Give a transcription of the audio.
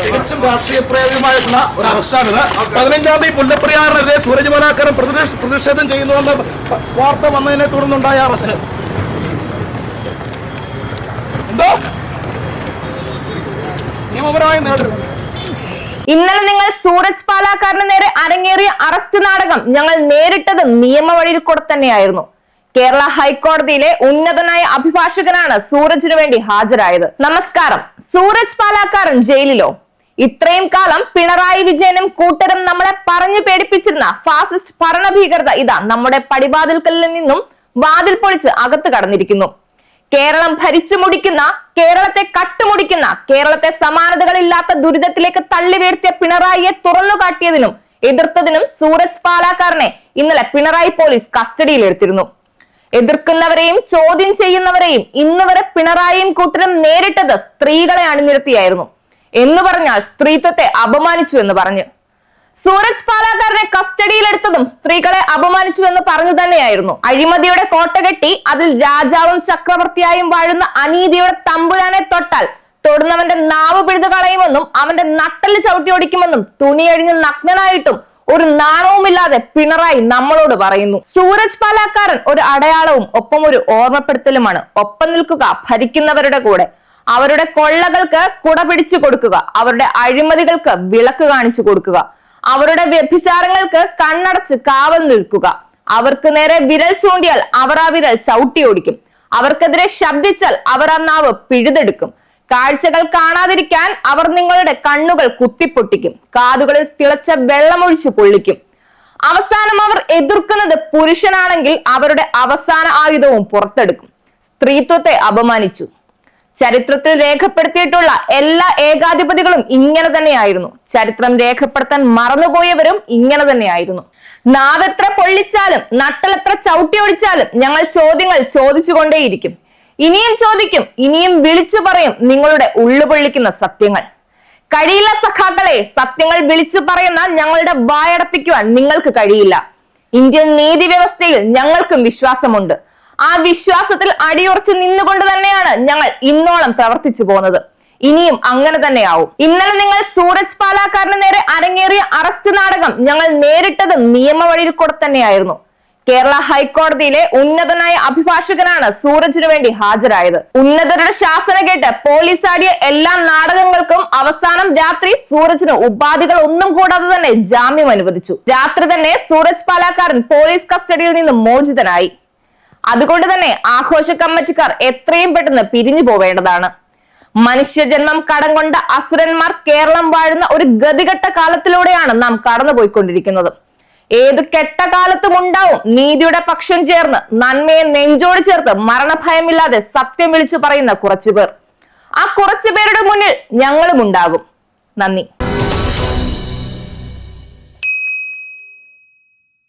തികച്ചും രാഷ്ട്രീയ പ്രേരിതമായിട്ടുള്ള ഒരു അറസ്റ്റാണിത്. 15-ാം തീയതി മുല്ലപ്പെരിയാറിനെതിരെ സൂരജ് പലാക്കരൻ പ്രതിഷേധം ചെയ്യുന്നുവെന്ന വാർത്ത വന്നതിനെ തുടർന്നുണ്ടായ അറസ്റ്റ്. എന്തോ നിയമപരമായി നേടും. ഇന്നലെ നിങ്ങൾ സൂരജ് പാലാക്കാരന് നേരെ അരങ്ങേറിയ അറസ്റ്റ് നാടകം ഞങ്ങൾ നേരിട്ടത് നിയമവഴിയിൽ കൂടെ തന്നെയായിരുന്നു. കേരള ഹൈക്കോടതിയിലെ ഉന്നതനായ അഭിഭാഷകനാണ് സൂരജിനു വേണ്ടി ഹാജരായത്. നമസ്കാരം. സൂരജ് പാലാക്കാരൻ ജയിലിലോ? ഇത്രയും കാലം പിണറായി വിജയനും കൂട്ടരും നമ്മളെ പറഞ്ഞു പേടിപ്പിച്ചിരുന്ന ഫാസിസ്റ്റ് ഭരണഭീകരത ഇതാ നമ്മുടെ പടിവാതിൽക്കലിൽ നിന്നും വാതിൽ പൊളിച്ച് അകത്ത് കടന്നിരിക്കുന്നു. കേരളം ഭരിച്ചു മുടിക്കുന്ന, കേരളത്തെ കട്ടുമുടിക്കുന്ന, കേരളത്തെ സമാനതകളില്ലാത്ത ദുരിതത്തിലേക്ക് തള്ളി വീഴ്ത്തിയ പിണറായിയെ തുറന്നു കാട്ടിയതിനും എതിർത്തതിനും സൂരജ് പാലാക്കാരനെ ഇന്നലെ പിണറായി പോലീസ് കസ്റ്റഡിയിൽ എടുത്തിരുന്നു. എതിർക്കുന്നവരെയും ചോദ്യം ചെയ്യുന്നവരെയും ഇന്ന് വരെ പിണറായിയും കൂട്ടരും നേരിട്ടത് സ്ത്രീകളെ അണിനിരത്തിയായിരുന്നു. എന്ന് പറഞ്ഞാൽ സ്ത്രീത്വത്തെ അപമാനിച്ചു എന്ന് പറഞ്ഞു. സൂരജ് പാലാക്കാരനെ കസ്റ്റഡിയിലെടുത്തതും സ്ത്രീകളെ അപമാനിച്ചു എന്ന് പറഞ്ഞു തന്നെയായിരുന്നു. അഴിമതിയുടെ കോട്ടകെട്ടി അതിൽ രാജാവും ചക്രവർത്തിയായും വാഴുന്ന അനീതിയുടെ തമ്പുരാനെ തൊട്ടാൽ തൊടുന്നവന്റെ നാവ് പിഴുതു കളയുമെന്നും അവന്റെ നട്ടല് ചവിട്ടിയൊടിക്കുമെന്നും തുണിയഴിഞ്ഞ് നഗ്നനായിട്ടും ഒരു നാണവുമില്ലാതെ പിണറായി നമ്മളോട് പറയുന്നു. സൂരജ് പാലാക്കാരൻ ഒരു അടയാളവും ഒപ്പം ഒരു ഓർമ്മപ്പെടുത്തലുമാണ്. ഒപ്പം നിൽക്കുക ഭരിക്കുന്നവരുടെ കൂടെ. അവരുടെ കൊള്ളകൾക്ക് കുട പിടിച്ചു കൊടുക്കുക, അവരുടെ അഴിമതികൾക്ക് വിളക്ക് കാണിച്ചു കൊടുക്കുക, അവരുടെ വ്യഭിചാരങ്ങൾക്ക് കണ്ണടച്ച് കാവൽ നിൽക്കുക. അവർക്ക് നേരെ വിരൽ ചൂണ്ടിയാൽ അവർ ആ വിരൽ ചവിട്ടിയോടിക്കും. അവർക്കെതിരെ ശബ്ദിച്ചാൽ അവർ ആ നാവ് പിഴുതെടുക്കും. കാഴ്ചകൾ കാണാതിരിക്കാൻ അവർ നിങ്ങളുടെ കണ്ണുകൾ കുത്തിപ്പൊട്ടിക്കും, കാതുകളിൽ തിളച്ച വെള്ളമൊഴിച്ച് പൊള്ളിക്കും. അവസാനം അവർ എതിർക്കുന്നത് പുരുഷനാണെങ്കിൽ അവരുടെ അവസാന ആയുധവും പുറത്തെടുക്കും. സ്ത്രീത്വത്തെ അപമാനിച്ചു. ചരിത്രത്തിൽ രേഖപ്പെടുത്തിയിട്ടുള്ള എല്ലാ ഏകാധിപതികളും ഇങ്ങനെ തന്നെയായിരുന്നു. ചരിത്രം രേഖപ്പെടുത്താൻ മറന്നുപോയവരും ഇങ്ങനെ തന്നെയായിരുന്നു. നാവെത്ര പൊള്ളിച്ചാലും നട്ടലെത്ര ചവിട്ടിയൊടിച്ചാലും ഞങ്ങൾ ചോദ്യങ്ങൾ ചോദിച്ചുകൊണ്ടേയിരിക്കും. ഇനിയും ചോദിക്കും, ഇനിയും വിളിച്ചു പറയും നിങ്ങളുടെ ഉള്ളുപൊള്ളിക്കുന്ന സത്യങ്ങൾ. കഴിയില്ല സഖാക്കളെ, സത്യങ്ങൾ വിളിച്ചു പറയുന്ന ഞങ്ങളുടെ വായടപ്പിക്കുവാൻ നിങ്ങൾക്ക് കഴിയില്ല. ഇന്ത്യൻ നീതി വ്യവസ്ഥയിൽ ഞങ്ങൾക്കും വിശ്വാസമുണ്ട്. ആ വിശ്വാസത്തിൽ അടിയുറച്ച് നിന്നുകൊണ്ട് തന്നെയാണ് ഞങ്ങൾ ഇന്നോളം പ്രവർത്തിച്ചു പോകുന്നത്. ഇനിയും അങ്ങനെ തന്നെയാവും. ഇന്നലെ നിങ്ങൾ സൂരജ് പാലാക്കാരന് നേരെ അരങ്ങേറിയ അറസ്റ്റ് നാടകം ഞങ്ങൾ നേരിട്ടത് നിയമവഴിയിൽ കൂടെ തന്നെയായിരുന്നു. കേരള ഹൈക്കോടതിയിലെ ഉന്നതനായ അഭിഭാഷകനാണ് സൂരജിനു വേണ്ടി ഹാജരായത്. ഉന്നതരുടെ ശാസന കേട്ട് പോലീസ് ആടിയ എല്ലാ നാടകങ്ങൾക്കും അവസാനം രാത്രി സൂരജിന് ഉപാധികൾ ഒന്നും കൂടാതെ തന്നെ ജാമ്യം അനുവദിച്ചു. രാത്രി തന്നെ സൂരജ് പാലാക്കാരൻ പോലീസ് കസ്റ്റഡിയിൽ നിന്ന് മോചിതനായി. അതുകൊണ്ട് തന്നെ ആഘോഷ കമ്മിറ്റിക്കാർ എത്രയും പെട്ടെന്ന് പിരിഞ്ഞു പോവേണ്ടതാണ്. മനുഷ്യജന്മം കടം കൊണ്ട അസുരന്മാർ കേരളം വാഴുന്ന ഒരു ഗതികെട്ട കാലത്തിലൂടെയാണ് നാം കടന്നുപോയിക്കൊണ്ടിരിക്കുന്നത്. ഏത് കെട്ട കാലത്തും ഉണ്ടാവും നീതിയുടെ പക്ഷം ചേർന്ന്, നന്മയെ നെഞ്ചോട് ചേർത്ത്, മരണഭയമില്ലാതെ സത്യം വിളിച്ചു പറയുന്ന കുറച്ചുപേർ. ആ കുറച്ചുപേരുടെ മുന്നിൽ ഞങ്ങളും ഉണ്ടാകും. നന്ദി.